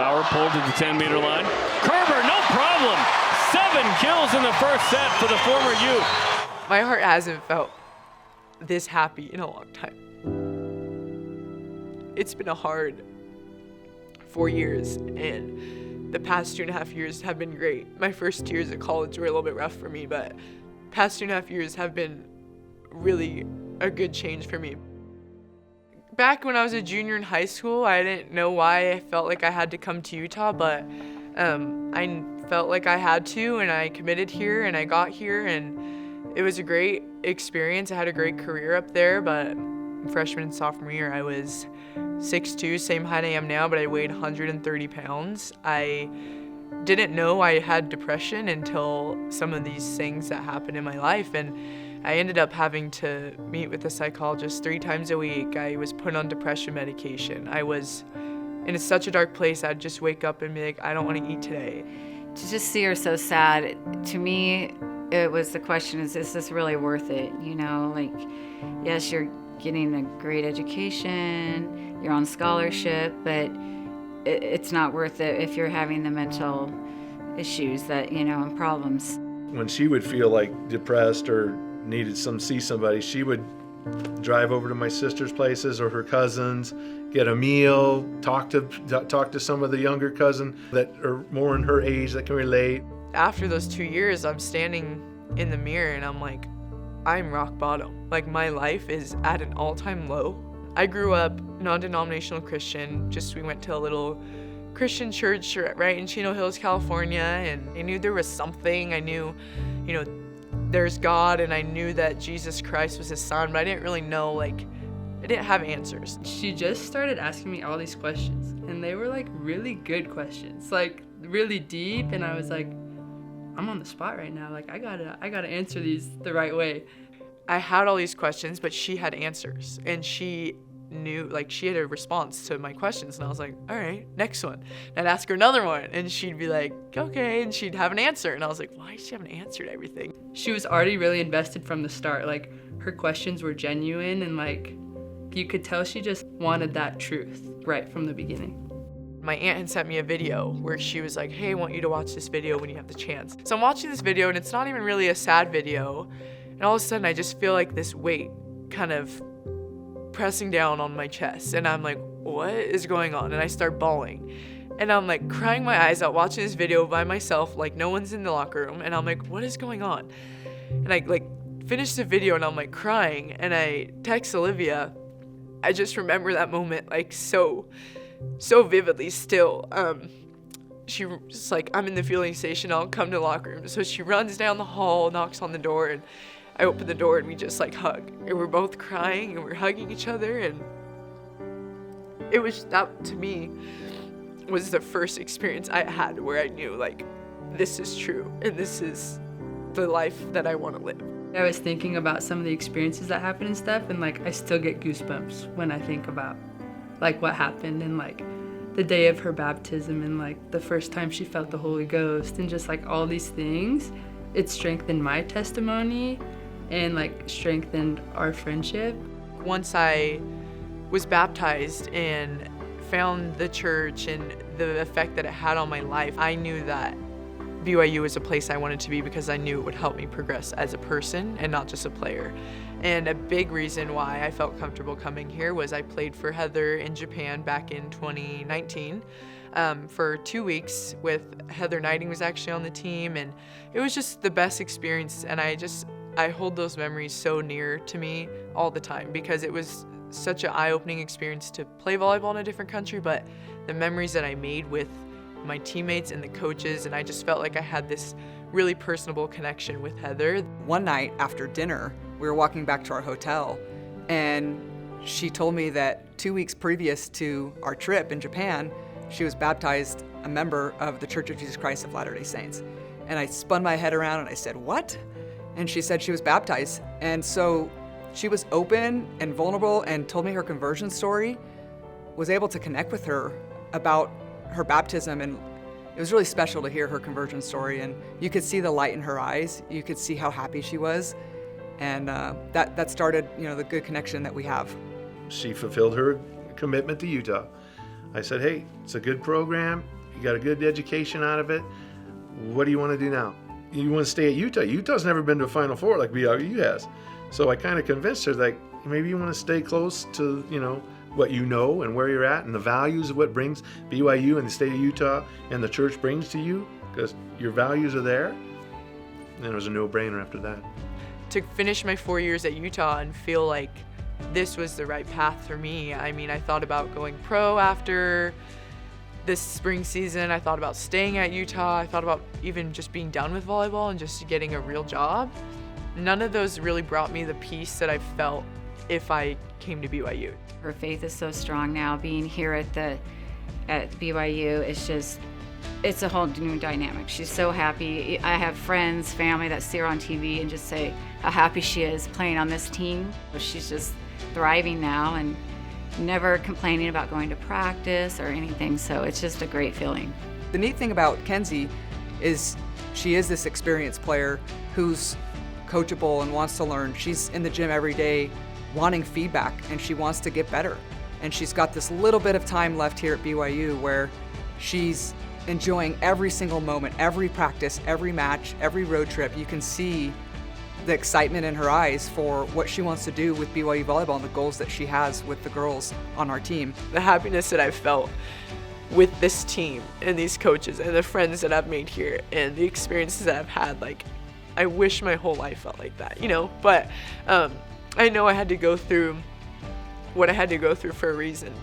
Power pulled to the 10-meter line. Koerber, no problem. 7 kills in the first set for the former U. My heart hasn't felt this happy in a long time. It's been a hard 4 years, and the past 2.5 years have been great. My first 2 years at college were a little bit rough for me, but past 2.5 years have been really a good change for me. Back when I was a junior in high school, I didn't know why I felt like I had to come to Utah, but I felt like I had to, and I committed here, and I got here, and it was a great experience. I had a great career up there, but freshman and sophomore year, I was 6'2", same height I am now, but I weighed 130 pounds. I didn't know I had depression until some of these things that happened in my life, and I ended up having to meet with a psychologist 3 times a week. I was put on depression medication. I was in such a dark place, I'd just wake up and be like, I don't want to eat today. To just see her so sad, to me, it was the question, is this really worth it? You know, like, yes, you're getting a great education, you're on scholarship, but it's not worth it if you're having the mental issues that, you know, and problems. When she would feel like depressed or needed see somebody, she would drive over to my sister's places or her cousins, get a meal, talk to some of the younger cousins that are more in her age that can relate. After those 2 years, I'm standing in the mirror and I'm like, I'm rock bottom. Like, my life is at an all-time low. I grew up non-denominational Christian. We went to a little Christian church right in Chino Hills, California, and I knew there was something. I knew, you know, there's God, and I knew that Jesus Christ was his son, but I didn't really know, like, I didn't have answers. She just started asking me all these questions, and they were like really good questions, like really deep, and I was like, I'm on the spot right now, like I gotta answer these the right way. I had all these questions, but she had answers, and she knew, like, she had a response to my questions, and I was like, all right, next one. And I'd ask her another one, and she'd be like, okay, and she'd have an answer, and I was like, why does she have an answer to everything? She was already really invested from the start. Like, her questions were genuine, and like, you could tell she just wanted that truth right from the beginning. My aunt had sent me a video where she was like, hey, I want you to watch this video when you have the chance. So I'm watching this video, and it's not even really a sad video, and all of a sudden I just feel like this weight kind of pressing down on my chest, and I'm like, what is going on? And I start bawling, and I'm like crying my eyes out watching this video by myself, like no one's in the locker room, and I'm like, what is going on? And I like finish the video, and I'm like crying, and I text Olivia. I just remember that moment like so vividly still. She was like, I'm in the fueling station, I'll come to the locker room. So she runs down the hall, knocks on the door, and I open the door, and we just like hug, and we're both crying, and we're hugging each other, and it was, that to me was the first experience I had where I knew, like, this is true, and this is the life that I want to live. I was thinking about some of the experiences that happened and stuff, and like I still get goosebumps when I think about like what happened, and like the day of her baptism, and like the first time she felt the Holy Ghost, and just like all these things. It strengthened my testimony and like strengthened our friendship. Once I was baptized and found the church and the effect that it had on my life, I knew that BYU was a place I wanted to be because I knew it would help me progress as a person and not just a player. And a big reason why I felt comfortable coming here was I played for Heather in Japan back in 2019 for 2 weeks with Heather Knighting was actually on the team, and it was just the best experience, and I hold those memories so near to me all the time because it was such an eye-opening experience to play volleyball in a different country, but the memories that I made with my teammates and the coaches, and I just felt like I had this really personable connection with Heather. One night after dinner, we were walking back to our hotel, and she told me that 2 weeks previous to our trip in Japan, she was baptized a member of the Church of Jesus Christ of Latter-day Saints. And I spun my head around and I said, what? And she said she was baptized. And so she was open and vulnerable and told me her conversion story, was able to connect with her about her baptism, and it was really special to hear her conversion story, and you could see the light in her eyes, you could see how happy she was, and that started, the good connection that we have. She fulfilled her commitment to Utah. I said, hey, it's a good program. You got a good education out of it. What do you want to do now? You want to stay at Utah. Utah's never been to a Final Four like BYU has. So I kind of convinced her, like, maybe you want to stay close to, what you know and where you're at and the values of what brings BYU and the state of Utah and the church brings to you, because your values are there. And it was a no-brainer after that. To finish my 4 years at Utah and feel like this was the right path for me. I mean, I thought about going pro after this spring season. I thought about staying at Utah. I thought about even just being done with volleyball and just getting a real job. None of those really brought me the peace that I felt if I came to BYU. Her faith is so strong now. Being here at BYU, it's a whole new dynamic. She's so happy. I have friends, family that see her on TV and just say how happy she is playing on this team. She's just thriving now and never complaining about going to practice or anything, so it's just a great feeling. The neat thing about Kenzie is she is this experienced player who's coachable and wants to learn. She's in the gym every day wanting feedback, and she wants to get better. And she's got this little bit of time left here at BYU where she's enjoying every single moment, every practice, every match, every road trip. You can see the excitement in her eyes for what she wants to do with BYU volleyball and the goals that she has with the girls on our team. The happiness that I've felt with this team and these coaches and the friends that I've made here and the experiences that I've had, like, I wish my whole life felt like that, but I know I had to go through what I had to go through for a reason.